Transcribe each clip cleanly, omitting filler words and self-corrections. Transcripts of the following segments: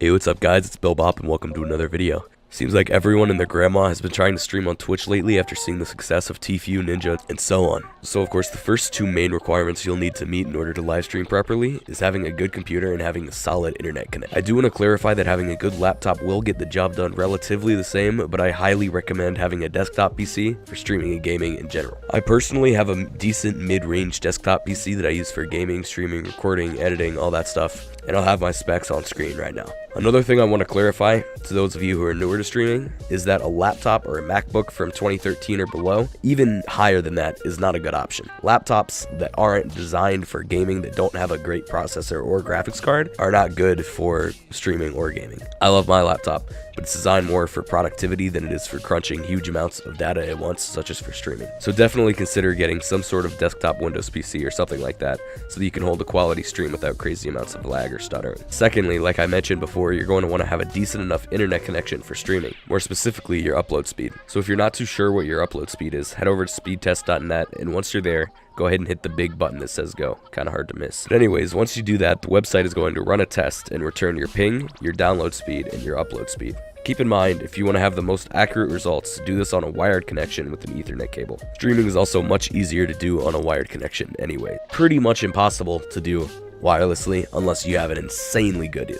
Hey, what's up guys, it's bilbop and welcome to another video. Seems like everyone and their grandma has been trying to stream on Twitch lately after seeing the success of Tfue, Ninja, and so on. So of course the first two main requirements you'll need to meet in order to live stream properly is having a good computer and having a solid internet connection. I do want to clarify that having a good laptop will get the job done relatively the same, but I highly recommend having a desktop PC for streaming and gaming in general. I personally have a decent mid-range desktop PC that I use for gaming, streaming, recording, editing, all that stuff, and I'll have my specs on screen right now. Another thing I want to clarify to those of you who are newer to streaming is that a laptop or a MacBook from 2013 or below, even higher than that, is not a good option. Laptops that aren't designed for gaming, that don't have a great processor or graphics card, are not good for streaming or gaming. I love my laptop, but it's designed more for productivity than it is for crunching huge amounts of data at once, such as for streaming. So definitely consider getting some sort of desktop Windows PC or something like that, so that you can hold a quality stream without crazy amounts of lag or stuttering. Secondly, like I mentioned before, you're going to want to have a decent enough internet connection for streaming, more specifically your upload speed. So if you're not too sure what your upload speed is, head over to speedtest.net, and once you're there, go ahead and hit the big button that says go. Kind of hard to miss. But anyways, once you do that, the website is going to run a test and return your ping, your download speed, and your upload speed. Keep in mind, if you want to have the most accurate results, do this on a wired connection with an Ethernet cable. Streaming is also much easier to do on a wired connection anyway. Pretty much impossible to do wirelessly unless you have an insanely good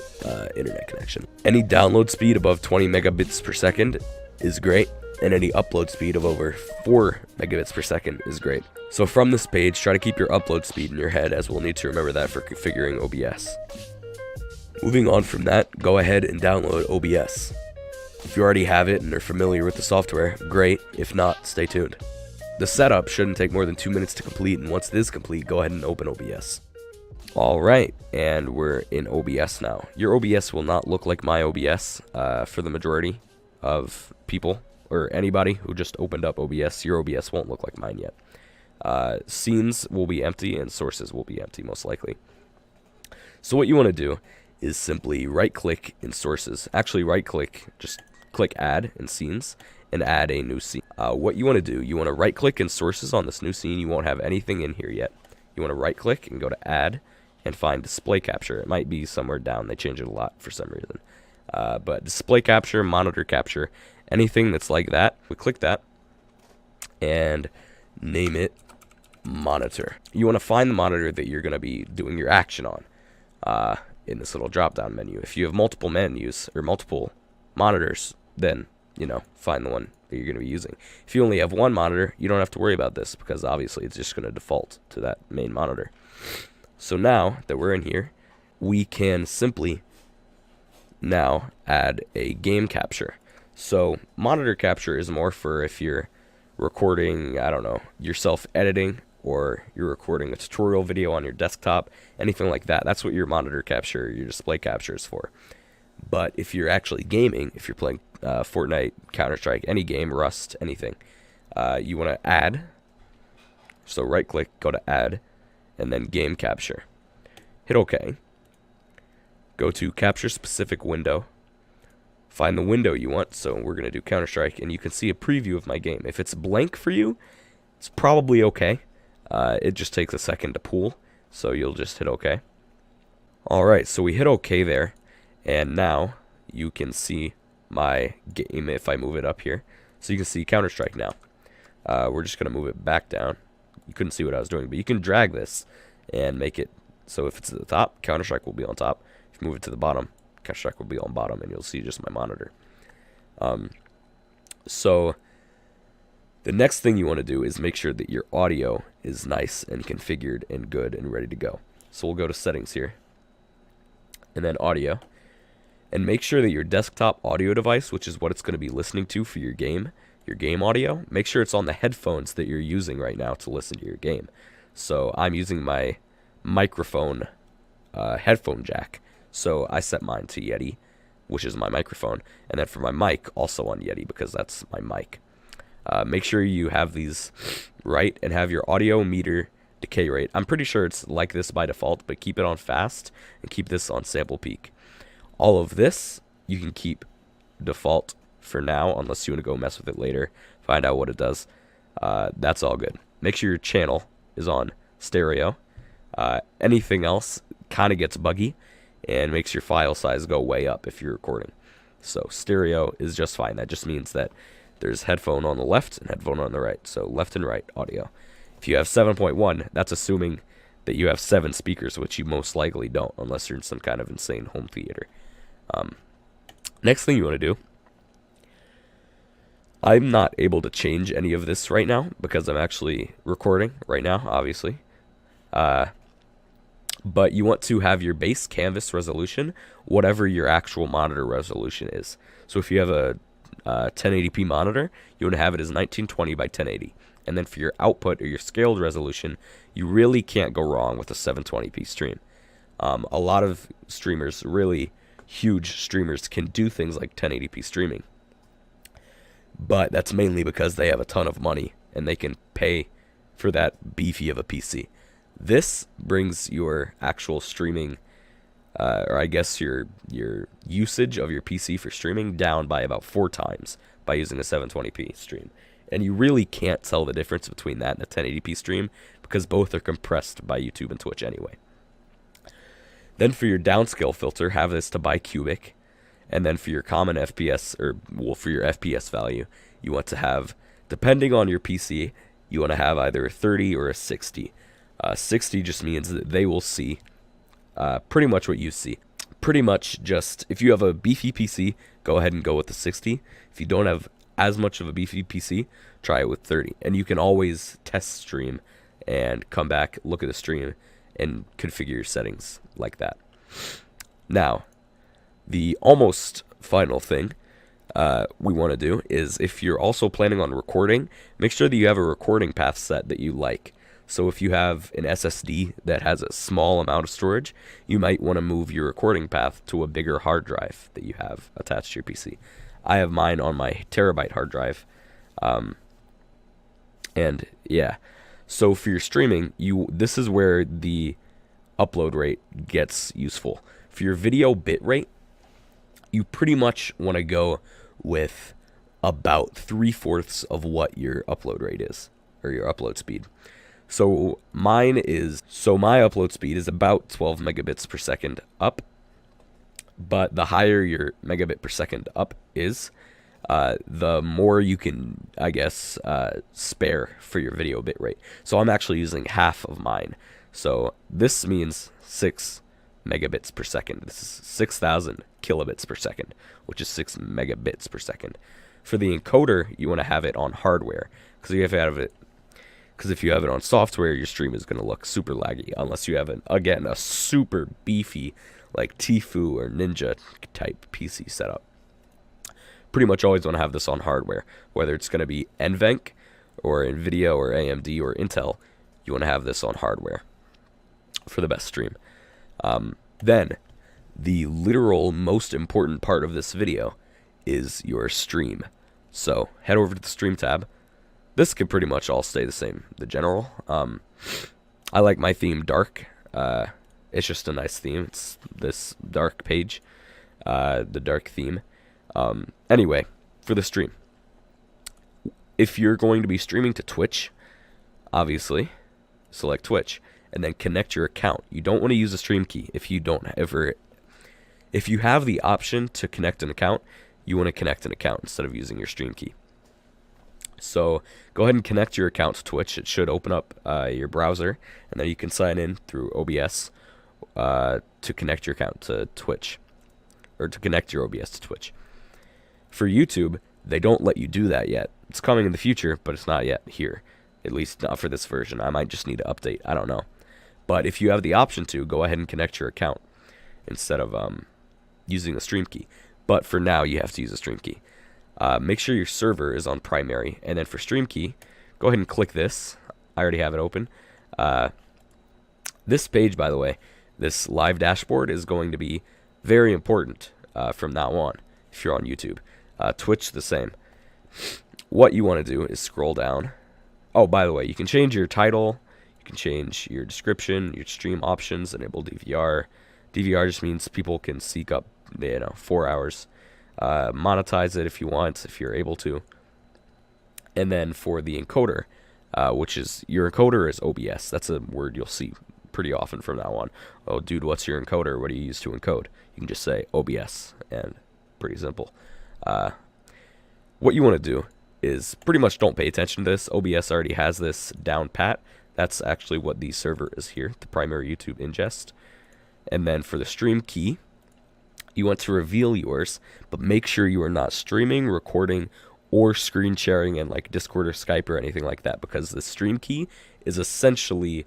internet connection. Any download speed above 20 megabits per second is great, and any upload speed of over 4 megabits per second is great. So from this page, try to keep your upload speed in your head, as we'll need to remember that for configuring OBS. Moving on from that, go ahead and download OBS. If you already have it and are familiar with the software, great. If not, stay tuned. The setup shouldn't take more than 2 minutes to complete, and once it is complete, go ahead and open OBS. Alright, and we're in OBS now. Your OBS will not look like my OBS for the majority of people, or anybody who just opened up OBS. Your OBS won't look like mine yet. Scenes will be empty and sources will be empty, most likely. So what you want to do is simply right-click in sources. Actually, right-click, just click add in scenes and add a new scene. What you want to do, you want to right-click in sources on this new scene. You won't have anything in here yet. You want to right-click and go to add and find display capture. It might be somewhere down. They change it a lot for some reason. But display capture, monitor capture, anything that's like that, we click that and name it monitor. You want to find the monitor that you're going to be doing your action on in this little drop down menu. If you have multiple menus or multiple monitors, then find the one that you're going to be using. If you only have one monitor, you don't have to worry about this, because obviously it's just going to default to that main monitor. So now that we're in here, we can simply now add a game capture. So monitor capture is more for if you're recording, I don't know, yourself editing, or you're recording a tutorial video on your desktop, anything like that. That's what your monitor capture, your display capture is for. But if you're actually gaming, if you're playing Fortnite, Counter-Strike, any game, Rust, anything, you want to add. So right-click, go to add, and then game capture. Hit OK. Go to capture specific window. Find the window you want. So we're going to do Counter-Strike, and you can see a preview of my game. If it's blank for you, it's probably okay. It just takes a second to pool, so you'll just hit OK. Alright, so we hit OK there, and now you can see my game if I move it up here. So you can see Counter-Strike now. We're just going to move it back down. You couldn't see what I was doing, but you can drag this and make it so if it's at the top, Counter-Strike will be on top. If you move it to the bottom, Counter-Strike will be on bottom, and you'll see just my monitor. So the next thing you want to do is make sure that your audio is nice and configured and good and ready to go. So we'll go to settings here, and then audio, and make sure that your desktop audio device, which is what it's going to be listening to for your game audio, make sure it's on the headphones that you're using right now to listen to your game. So I'm using my microphone headphone jack, so I set mine to Yeti, which is my microphone, and then for my mic, also on Yeti, because that's my mic. Make sure you have these right and have your audio meter decay rate. I'm pretty sure it's like this by default, but keep it on fast and keep this on sample peak. All of this you can keep default for now, unless you want to go mess with it later, find out what it does. That's all good. Make sure your channel is on stereo. Anything else kind of gets buggy, and makes your file size go way up if you're recording. So stereo is just fine. That just means that there's headphone on the left and headphone on the right. So left and right audio. If you have 7.1, that's assuming that you have 7 speakers, which you most likely don't unless you're in some kind of insane home theater. Next thing you want to do, I'm not able to change any of this right now because I'm actually recording right now, obviously. But you want to have your base canvas resolution, whatever your actual monitor resolution is. So if you have a 1080p monitor, you want to have it as 1920 by 1080. And then for your output or your scaled resolution, you really can't go wrong with a 720p stream. A lot of streamers, really huge streamers, can do things like 1080p streaming. But that's mainly because they have a ton of money and they can pay for that beefy of a PC. This brings your actual streaming, or I guess your usage of your PC for streaming down by about 4 times by using a 720p stream. And you really can't tell the difference between that and a 1080p stream because both are compressed by YouTube and Twitch anyway. Then for your downscale filter, have this to bicubic. And then for your common FPS, or well, for your FPS value, you want to have, depending on your PC, you want to have either a 30 or a 60. 60 just means that they will see pretty much what you see. Pretty much just, if you have a beefy PC, go ahead and go with the 60. If you don't have as much of a beefy PC, try it with 30. And you can always test stream and come back, look at the stream, and configure your settings like that. Now, the almost final thing we want to do is, if you're also planning on recording, make sure that you have a recording path set that you like. So if you have an SSD that has a small amount of storage, you might want to move your recording path to a bigger hard drive that you have attached to your PC. I have mine on my terabyte hard drive. And yeah, so for your streaming, this is where the upload rate gets useful. For your video bit rate, you pretty much want to go with about 3/4 of what your upload rate is, or your upload speed. So my upload speed is about 12 megabits per second up, but the higher your megabit per second up is, the more you can, I guess, spare for your video bit rate. So I'm actually using half of mine. So this means 6 megabits per second. This is 6,000 kilobits per second, which is 6 megabits per second. For the encoder, you want to have it on hardware, because if you have it on software, your stream is going to look super laggy, unless you have, a super beefy, like Tfue or Ninja type PC setup. Pretty much always want to have this on hardware, whether it's going to be NVENC or NVIDIA or AMD or Intel, you want to have this on hardware for the best stream. Then, the literal most important part of this video is your stream. So, head over to the stream tab. This could pretty much all stay the same, the general. I like my theme dark. It's just a nice theme. It's this dark page, the dark theme. Anyway, for the stream, if you're going to be streaming to Twitch, obviously, select Twitch, and then connect your account. You don't want to use a stream key if you have the option to connect an account, you want to connect an account instead of using your stream key. So go ahead and connect your account to Twitch. It should open up your browser, and then you can sign in through OBS to connect your account to Twitch, or to connect your OBS to Twitch. For YouTube, they don't let you do that yet. It's coming in the future, but it's not yet here. At least not for this version. I might just need to update. I don't know. But if you have the option to, go ahead and connect your account instead of using a stream key. But for now, you have to use a stream key. Make sure your server is on primary. And then for stream key, go ahead and click this. I already have it open. This page, by the way, this live dashboard is going to be very important from now on if you're on YouTube. Twitch, the same. What you want to do is scroll down. Oh, by the way, you can change your title. You can change your description, your stream options, enable DVR. DVR just means people can seek up, 4 hours. Monetize it if you want, if you're able to. And then for the encoder, which is, your encoder is OBS. That's a word you'll see pretty often from now on. Oh, dude, what's your encoder? What do you use to encode? You can just say OBS, and pretty simple. What you want to do is pretty much don't pay attention to this. OBS already has this down pat. That's actually what the server is here, the primary YouTube ingest. And then for the stream key, you want to reveal yours, but make sure you are not streaming, recording, or screen sharing in like Discord or Skype or anything like that, because the stream key is essentially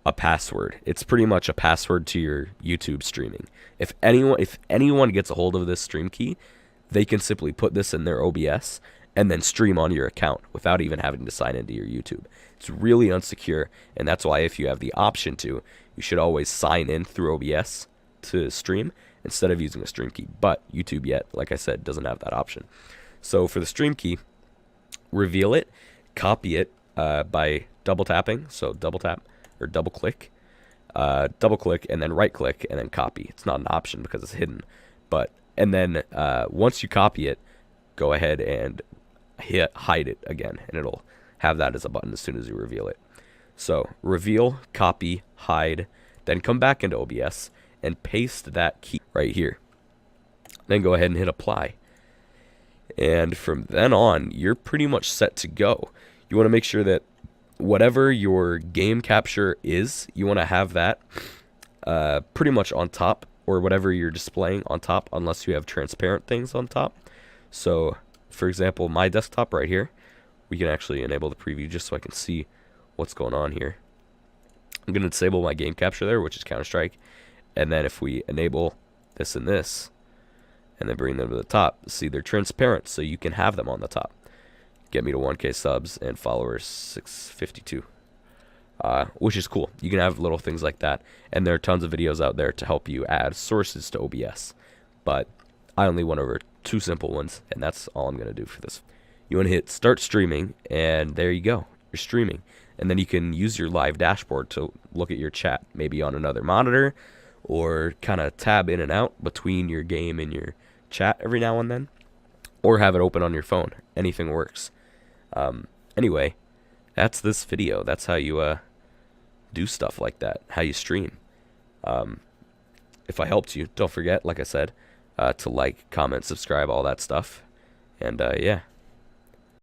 a password. It's pretty much a password to your YouTube streaming. If anyone gets a hold of this stream key, they can simply put this in their OBS and then stream on your account without even having to sign into your YouTube. It's really unsecure, and that's why if you have the option to, you should always sign in through OBS to stream instead of using a stream key. But YouTube yet, like I said, doesn't have that option. So for the stream key, reveal it, copy it by double tapping. So double tap or double click, and then right click and then copy. It's not an option because it's hidden. And then once you copy it, go ahead and hide it again, and it'll have that as a button as soon as you reveal it. So reveal, copy, hide, then come back into OBS and paste that key right here. Then go ahead and hit apply. And from then on, you're pretty much set to go. You want to make sure that whatever your game capture is, you want to have that pretty much on top, or whatever you're displaying on top, unless you have transparent things on top. So, for example, my desktop right here, we can actually enable the preview just so I can see what's going on here. I'm going to disable my game capture there, which is Counter-Strike. And then if we enable this and this, and then bring them to the top, see, they're transparent, so you can have them on the top. Get me to 1K subs and followers 652. Which is cool. You can have little things like that, and there are tons of videos out there to help you add sources to OBS. But I only went over 2 simple ones, and that's all I'm going to do for this. You want to hit start streaming, and there you go. You're streaming. And then you can use your live dashboard to look at your chat, maybe on another monitor, or kind of tab in and out between your game and your chat every now and then, or have it open on your phone. Anything works. Anyway, that's this video. That's how you do stuff like that, how you stream. If I helped you, don't forget, like I said, to like, comment, subscribe, all that stuff. And yeah.